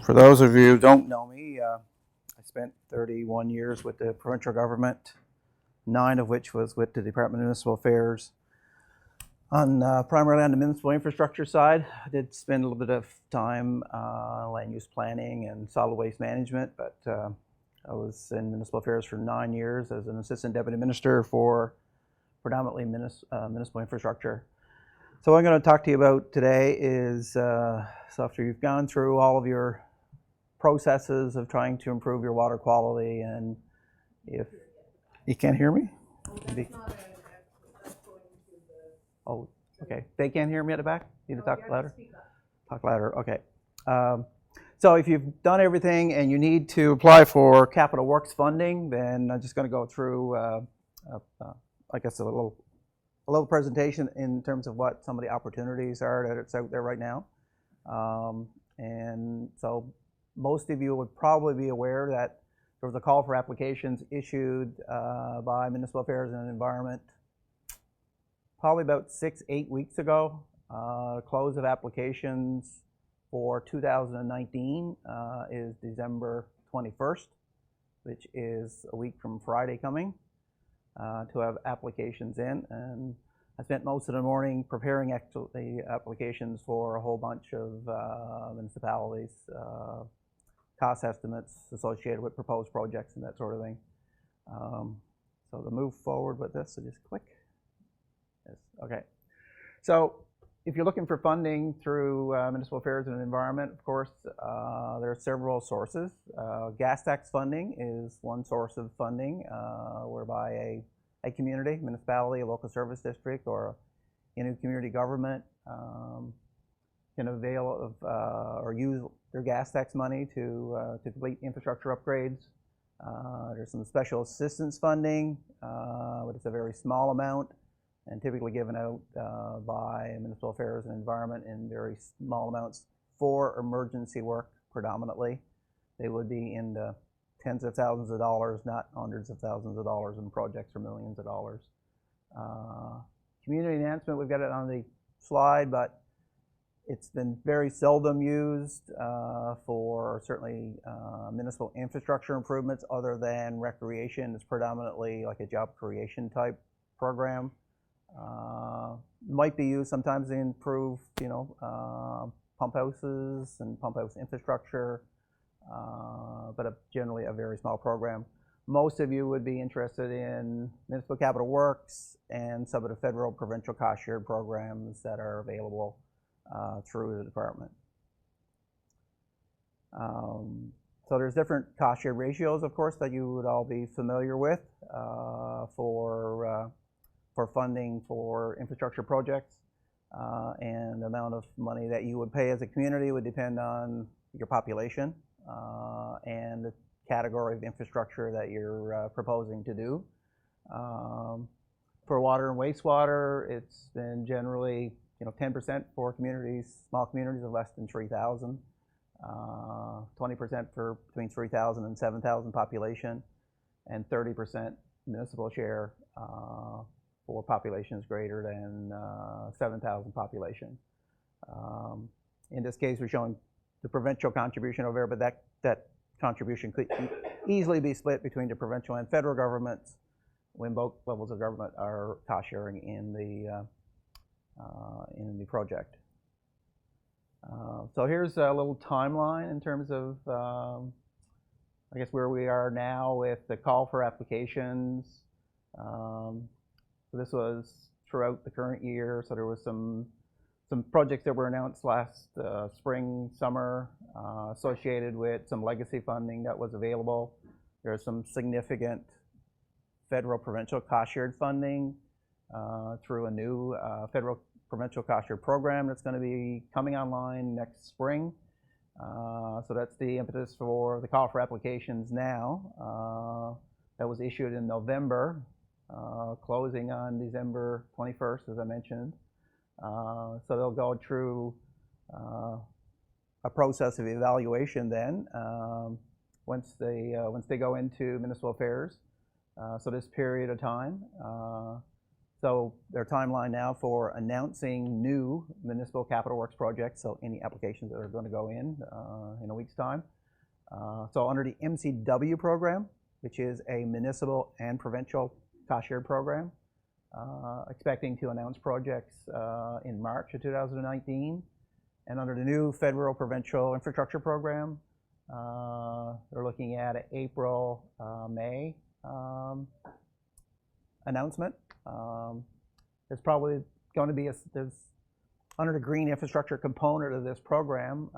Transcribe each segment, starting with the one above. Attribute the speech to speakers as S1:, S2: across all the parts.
S1: For those of you who don't know me, I spent 31 years with the provincial government, 9 of which was with the Department of Municipal Affairs. On primarily on the municipal infrastructure side, I did spend a little bit of time land use planning and solid waste management, but I was in municipal affairs for 9 years as an assistant deputy minister for predominantly municipal infrastructure. So what I'm going to talk to you about today is, so after you've gone through all of your processes of trying to improve your water quality, and if you can't hear me? Oh, okay. They can't hear me at the back? Need to talk louder? Talk louder, okay. So if you've done everything and you need to apply for capital works funding, then I'm just going to go through, I guess, a little presentation in terms of what some of the opportunities are that it's out there right now. And so most of you would probably be aware that there was a call for applications issued by Municipal Affairs and Environment probably about 6-8 weeks ago. Close of applications for 2019 is December 21st, which is a week from Friday coming, to have applications in. And I spent most of the morning preparing the applications for a whole bunch of municipalities, cost estimates associated with proposed projects and that sort of thing. So to move forward with this, so just click. Yes. Okay. So if you're looking for funding through Municipal Affairs and Environment, of course, there are several sources. Gas tax funding is one source of funding, whereby a community, municipality, a local service district, or any community government can avail of or use their gas tax money to complete infrastructure upgrades. There's some special assistance funding, but it's a very small amount, and typically given out by Municipal Affairs and Environment in very small amounts for emergency work predominantly. They would be in the tens of thousands of dollars, not hundreds of thousands of dollars in projects for millions of dollars. Community enhancement, we've got it on the slide, but it's been very seldom used for certainly municipal infrastructure improvements other than recreation. It's predominantly like a job creation type program. Might be used sometimes to improve, pump houses and pump house infrastructure, but generally a very small program. Most of you would be interested in municipal capital works and some of the federal provincial cost shared programs that are available through the department. So there's different cost share ratios, of course, that you would all be familiar with for funding for infrastructure projects, and the amount of money that you would pay as a community would depend on your population and the category of infrastructure that you're proposing to do. For water and wastewater, it's been generally 10% for communities, small communities of less than 3,000, 20% for between 3,000 and 7,000 population, and 30% municipal share for populations greater than 7,000 population. In this case, we're showing the provincial contribution over there, but that contribution could easily be split between the provincial and federal governments when both levels of government are cost sharing in the project. So here's a little timeline in terms of, I guess, where we are now with the call for applications. So this was throughout the current year. So there was some projects that were announced last spring, summer, associated with some legacy funding that was available. There's some significant federal provincial cost shared funding through a new federal provincial cost share program that's going to be coming online next spring. So that's the impetus for the call for applications now. That was issued in November, closing on December 21st, as I mentioned. So they'll go through a process of evaluation then once they go into municipal affairs. So this period of time, So their timeline now for announcing new municipal capital works projects, so any applications that are going to go in a week's time. So under the MCW program, which is a municipal and provincial cost-shared program, expecting to announce projects in March of 2019. And under the new federal provincial infrastructure program, they're looking at an April, May announcement. There's probably going to be there's under the green infrastructure component of this program.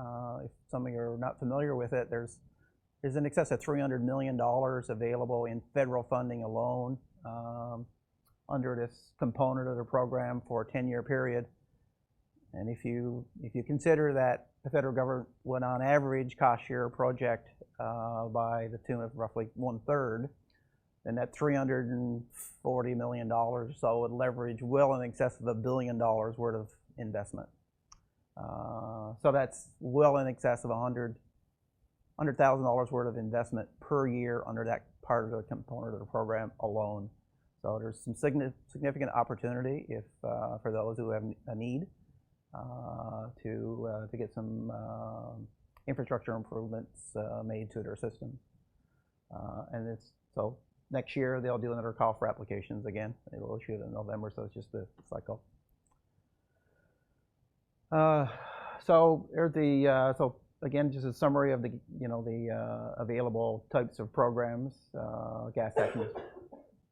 S1: If some of you are not familiar with it, there's in excess of $300 million available in federal funding alone under this component of the program for a 10-year period. And if you consider that the federal government would on average cost share a project by the tune of roughly 1/3, then that $340 million or so would leverage well in excess of $1 billion worth of investment. So that's well in excess of $100,000 worth of investment per year under that part of the component of the program alone. So there's some significant opportunity if for those who have a need to get some infrastructure improvements made to their systems. And so next year they'll do another call for applications again. They will issue it in November, so it's just the cycle. So there's so again, just a summary of the available types of programs. Gas tax,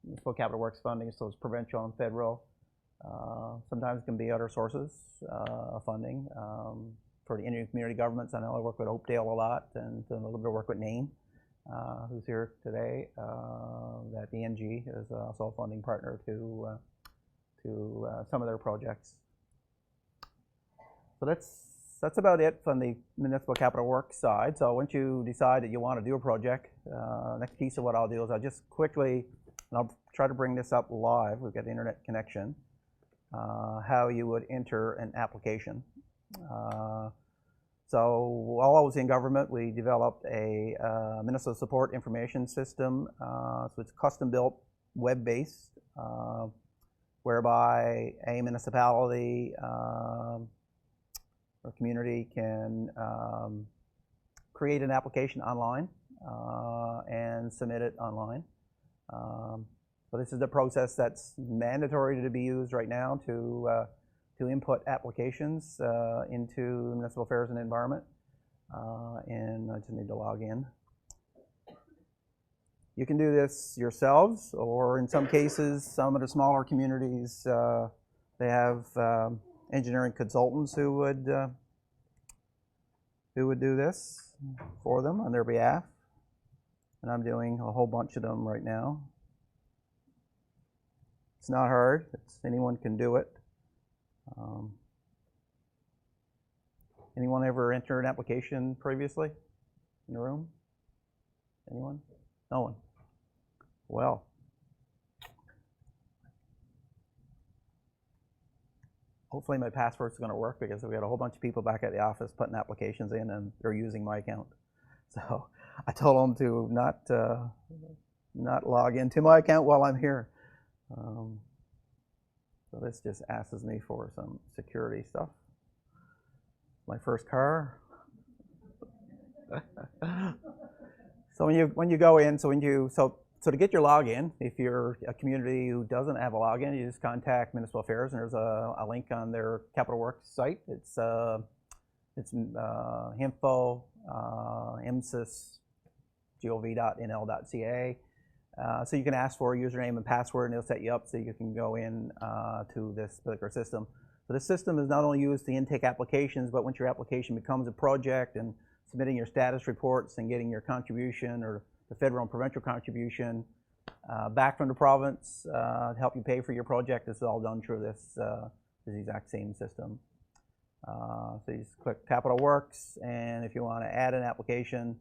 S1: municipal capital works funding, so it's provincial and federal. Sometimes it can be other sources of funding. For the Indian community governments, I know I work with Oakdale a lot and doing a little bit of work with Nain, who's here today. That the NG is also a funding partner to some of their projects. So that's about it from the municipal capital works side. So once you decide that you want to do a project, next piece of what I'll do is I'll just quickly, and I'll try to bring this up live. We've got the internet connection. How you would enter an application. So while I was in government, we developed a municipal support information system. So it's custom-built, web-based, whereby a municipality or community can create an application online and submit it online. So this is the process that's mandatory to be used right now to input applications into Municipal Affairs and Environment. And I just need to log in. You can do this yourselves, or in some cases, some of the smaller communities, they have engineering consultants who would do this for them on their behalf. And I'm doing a whole bunch of them right now. It's not hard. Anyone can do it. Anyone ever enter an application previously in the room? Anyone? No one. Well, hopefully my password's going to work, because we got a whole bunch of people back at the office putting applications in, and they're using my account. So I told them to not log into my account while I'm here. So this just asks me for some security stuff. My first car. So when you go in, so to get your login, if you're a community who doesn't have a login, you just contact Municipal Affairs, and there's a link on their Capital Works site. It's info msys.gov.nl.ca. So you can ask for a username and password, and it'll set you up so you can go in to this particular system. So this system is not only used to intake applications, but once your application becomes a project and submitting your status reports and getting your contribution or the federal and provincial contribution back from the province to help you pay for your project, this is all done through this exact same system. So you just click Capital Works, and if you want to add an application,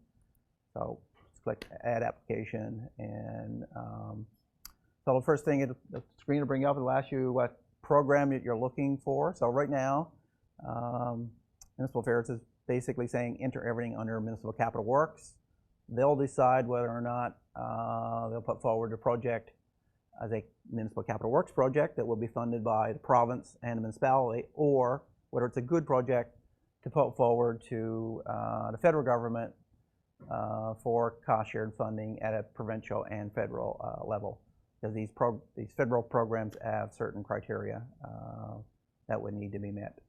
S1: so click Add Application, and so the first thing the screen will bring up, it'll ask you what program that you're looking for. So right now, Municipal Affairs is basically saying enter everything under Municipal Capital Works. They'll decide whether or not they'll put forward a project as a municipal capital works project that will be funded by the province and the municipality, or whether it's a good project to put forward to the federal government for cost-shared funding at a provincial and federal level. Because these federal programs have certain criteria that would need to be met.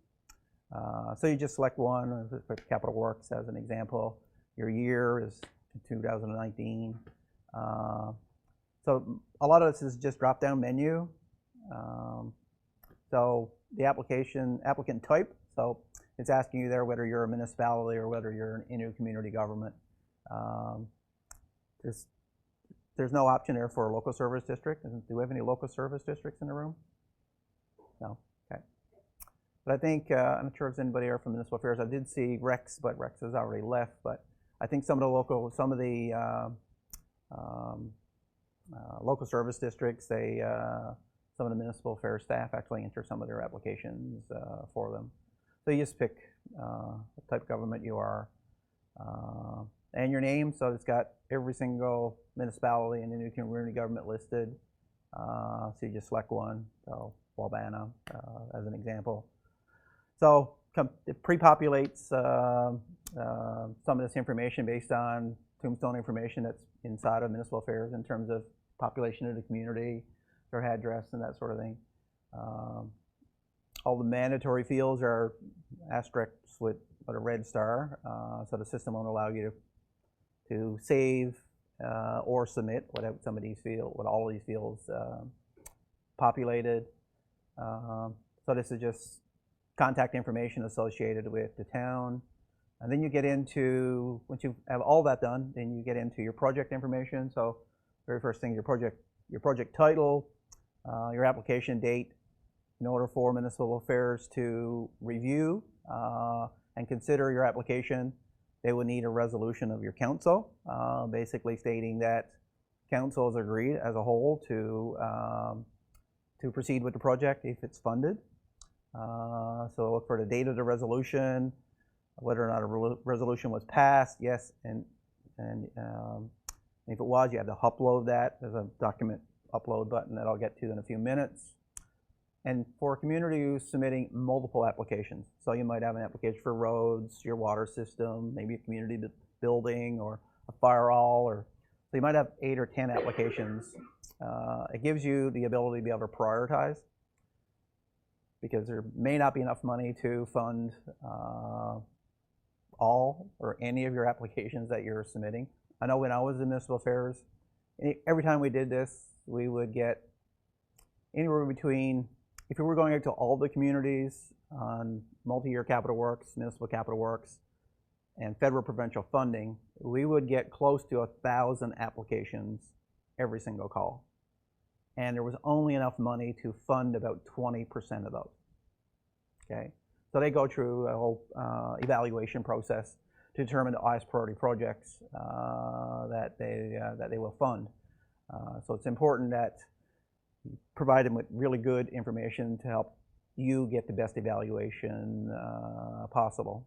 S1: So you just select one, capital works as an example. Your year is 2019. So a lot of this is just drop-down menu. So the applicant type, so it's asking you there whether you're a municipality or whether you're an Innu community government. There's no option there for a local service district. Do we have any local service districts in the room? No, okay. But I think, I'm not sure if there's anybody here from Municipal Affairs. I did see Rex, but Rex has already left. But I think some of the local service districts, some of the Municipal Affairs staff actually enter some of their applications for them. So you just pick what type of government you are and your name. So it's got every single municipality and Innu community government listed. So you just select one. So Wabana as an example. So it pre-populates some of this information based on tombstone information that's inside of Municipal Affairs in terms of population of the community, their address, and that sort of thing. All the mandatory fields are asterisks with a red star, so the system won't allow you to save or submit without some of these fields, with all of these fields populated. So this is just contact information associated with the town. And then you get into, once you have all that done, then you get into your project information. So very first thing, your project title, your application date. In order for Municipal Affairs to review and consider your application, they would need a resolution of your council, basically stating that council has agreed as a whole to proceed with the project if it's funded. So look for the date of the resolution, whether or not a resolution was passed, yes, and if it was, you have to upload that. There's a document upload button that I'll get to in a few minutes. And for a community who's submitting multiple applications, so you might have an application for roads, your water system, maybe a community building or a firewall, or so you might have 8 or 10 applications. It gives you the ability to be able to prioritize, because there may not be enough money to fund all or any of your applications that you're submitting. I know when I was in Municipal Affairs, every time we did this, we would get anywhere between, if we were going out to all the communities on multi-year capital works, municipal capital works, and federal provincial funding, we would get close to 1,000 applications every single call. And there was only enough money to fund about 20% of those. Okay, so they go through a whole evaluation process to determine the highest priority projects that they will fund. So it's important that you provide them with really good information to help you get the best evaluation possible.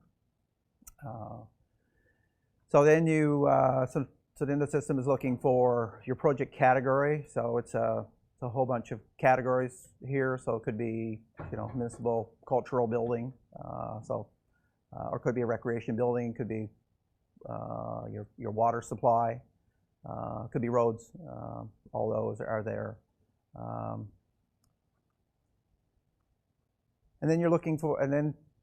S1: So then so then the system is looking for your project category. So it's a whole bunch of categories here. So it could be, municipal cultural building. Or it could be a recreation building. Could be your water supply. Could be roads. All those are there. And then you're looking for,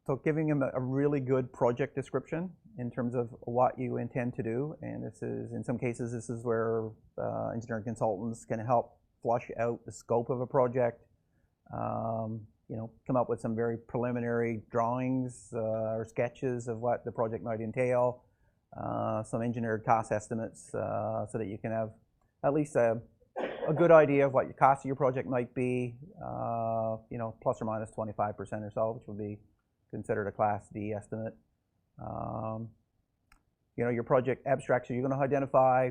S1: so giving them a really good project description in terms of what you intend to do. And this is, in some cases, this is where engineering consultants can help flush out the scope of a project, come up with some very preliminary drawings or sketches of what the project might entail, some engineered cost estimates so that you can have at least a good idea of what your cost of your project might be, plus or minus 25% or so, which would be considered a Class D estimate. Your project abstracts, so you're going to identify,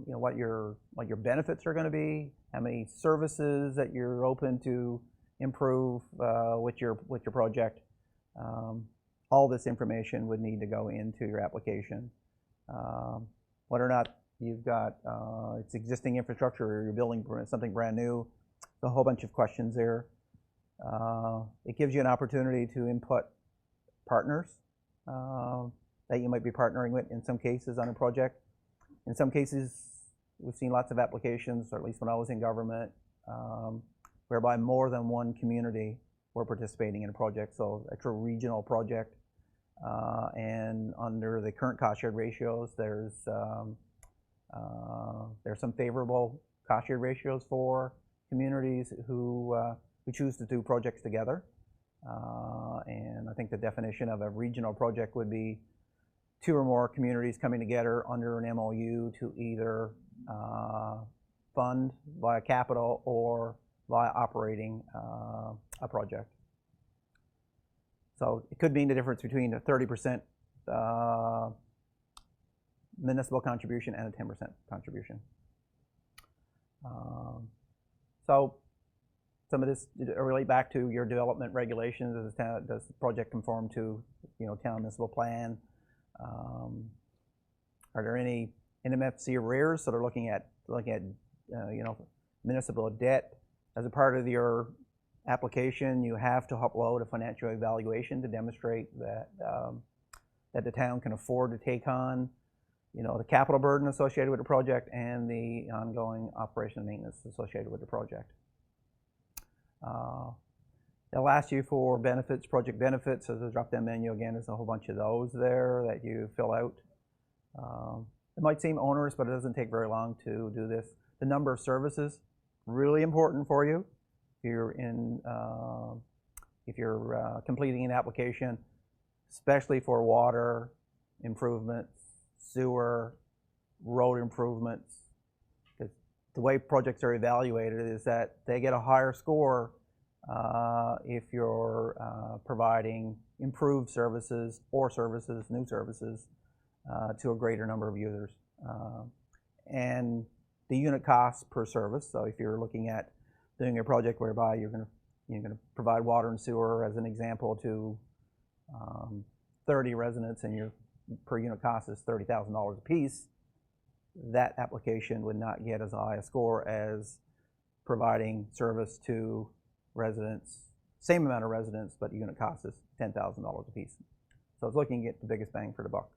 S1: what your benefits are going to be, how many services that you're open to improve with your project. All this information would need to go into your application. Whether or not you've got it's existing infrastructure, or you're building something brand new. There's a whole bunch of questions there. It gives you an opportunity to input partners that you might be partnering with in some cases on a project. In some cases, we've seen lots of applications, or at least when I was in government, whereby more than one community were participating in a project, so a true regional project. And under the current cost shared ratios, there's some favorable cost shared ratios for communities who choose to do projects together. And I think the definition of a regional project would be 2 or more communities coming together under an MOU to either fund via capital or via operating a project. So it could mean the difference between a 30% municipal contribution and a 10% contribution. So some of this relate back to your development regulations. Does the project conform to, town municipal plan? Are there any NMFC arrears? So they're looking at municipal debt as a part of your application. You have to upload a financial evaluation to demonstrate that that the town can afford to take on, the capital burden associated with the project and the ongoing operation and maintenance associated with the project. They'll ask you for benefits, project benefits. So the drop-down menu, again, there's a whole bunch of those there that you fill out. It might seem onerous, but it doesn't take very long to do this. The number of services, really important for you. If you're completing an application, especially for water improvements, sewer, road improvements, because the way projects are evaluated is that they get a higher score if you're providing improved services or new services to a greater number of users. And the unit cost per service, so if you're looking at doing a project whereby you're going to provide water and sewer, as an example, to 30 residents, and your per unit cost is $30,000 a piece, that application would not get as high a score as providing service to residents, same amount of residents, but the unit cost is $10,000 a piece. So it's looking at the biggest bang for the buck.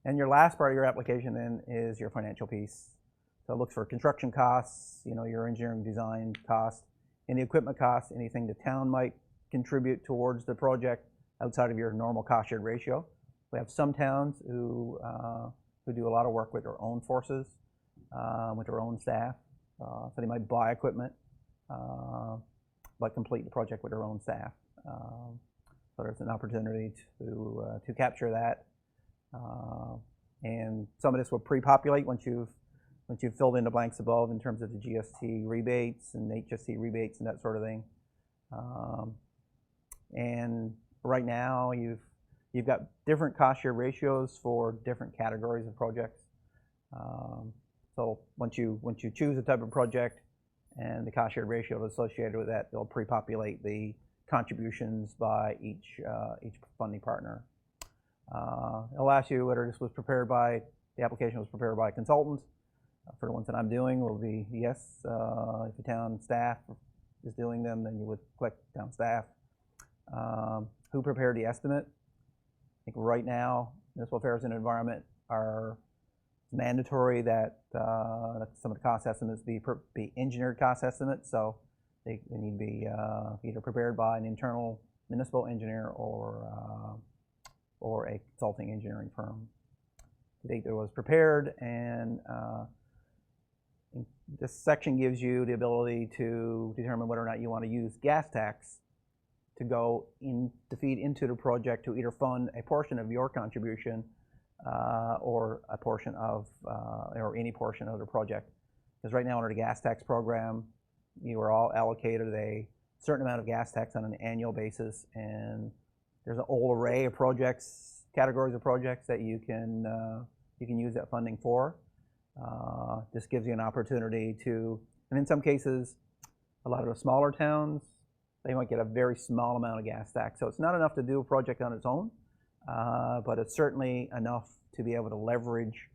S1: And your last part of your application then is your financial piece. So it looks for construction costs, your engineering design costs, any equipment costs, anything the town might contribute towards the project outside of your normal cost shared ratio. We have some towns who do a lot of work with their own forces, with their own staff. So they might buy equipment, but complete the project with their own staff. So there's an opportunity to capture that. And some of this will pre-populate once you've filled in the blanks above in terms of the GST rebates and HST rebates and that sort of thing. And right now you've got different cost share ratios for different categories of projects. So once you choose a type of project and the cost share ratio associated with that, they'll pre-populate the contributions by each funding partner. It'll ask you whether the application was prepared by a consultant. For the ones that I'm doing, will be yes. If the town staff is doing them, then you would click town staff. Who prepared the estimate? I think right now, municipal affairs and environment are mandatory that some of the cost estimates be engineered cost estimates. So they need to be either prepared by an internal municipal engineer or a consulting engineering firm. To date, it was prepared, and this section gives you the ability to determine whether or not you want to use gas tax to feed into the project to either fund a portion of your contribution or a portion of or any portion of the project. Because right now under the gas tax program, you are all allocated a certain amount of gas tax on an annual basis, and there's an whole array of categories of projects that you can use that funding for. This gives you an opportunity to, and in some cases, a lot of the smaller towns, they might get a very small amount of gas tax. So it's not enough to do a project on its own, but it's certainly enough to be able to leverage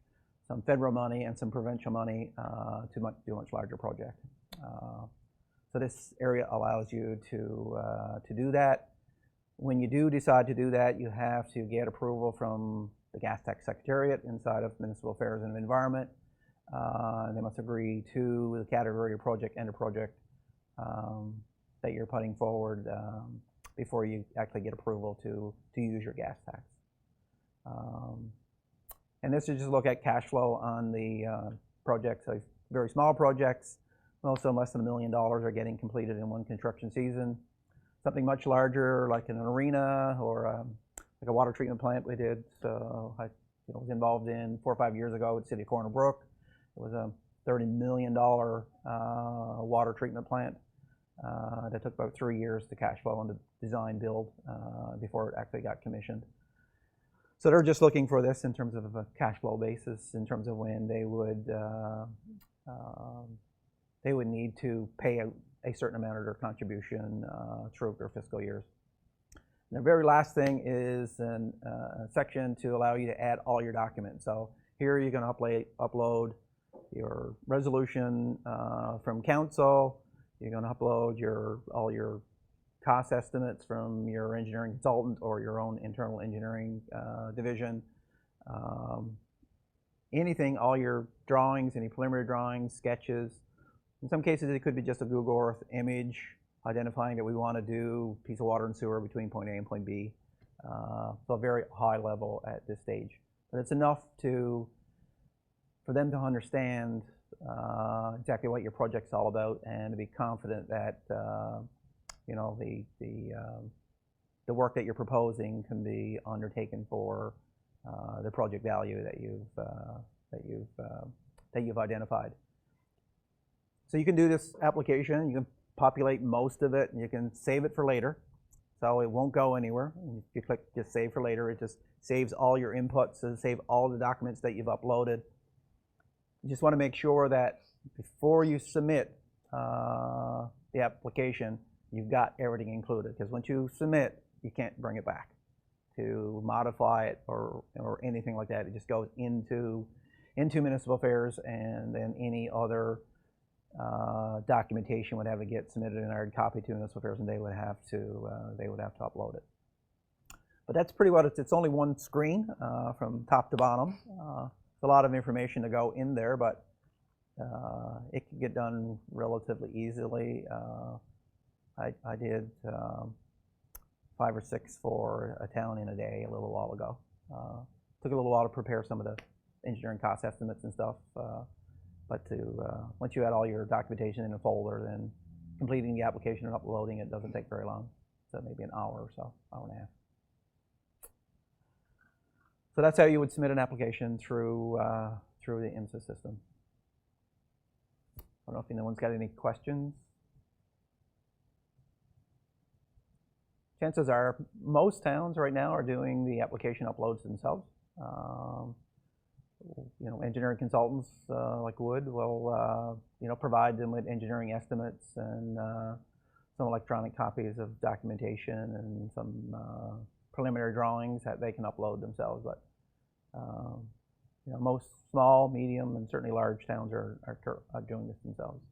S1: some federal money and some provincial money to do a much larger project. So this area allows you to do that. When you do decide to do that, you have to get approval from the Gas Tax Secretariat inside of Municipal Affairs and Environment. They must agree to the category of project and a project that you're putting forward before you actually get approval to use your gas tax. And this is just look at cash flow on the projects. So very small projects, most of them less than $1 million, are getting completed in one construction season. Something much larger, like an arena or like a water treatment plant we did. So I was involved in 4 or 5 years ago with the City of Corner Brook. It was a $30 million water treatment plant that took about 3 years to cash flow and to design build before it actually got commissioned. So they're just looking for this in terms of a cash flow basis, in terms of when they would need to pay a certain amount of their contribution through their fiscal years. And the very last thing is a section to allow you to add all your documents. So here you're going to upload your resolution from council. You're going to upload all your cost estimates from your engineering consultant or your own internal engineering division. Anything, all your drawings, any preliminary drawings, sketches. In some cases, it could be just a Google Earth image identifying that we want to do a piece of water and sewer between point A and point B. So very high level at this stage. But it's enough for them to understand exactly what your project's all about and to be confident that the work that you're proposing can be undertaken for the project value that you've identified. So you can do this application. You can populate most of it, and you can save it for later. So it won't go anywhere. If you click just save for later, it just saves all your inputs and save all the documents that you've uploaded. You just want to make sure that before you submit the application, you've got everything included. Because once you submit, you can't bring it back to modify it or anything like that. It just goes into Municipal Affairs, and then any other documentation would have to get submitted in a hard copy to Municipal Affairs, and they would have to upload it. But that's pretty what it's only one screen from top to bottom. It's a lot of information to go in there, but it can get done relatively easily. I did 5 or 6 for a town in a day a little while ago. Took a little while to prepare some of the engineering cost estimates and stuff, but once you add all your documentation in a folder, then completing the application and uploading it doesn't take very long. So maybe an hour or so, hour and a half. So that's how you would submit an application through the IMSA system. I don't know if anyone's got any questions. Chances are most towns right now are doing the application uploads themselves. Engineering consultants like Wood will provide them with engineering estimates and some electronic copies of documentation and some preliminary drawings that they can upload themselves. But most small, medium, and certainly large towns are doing this themselves.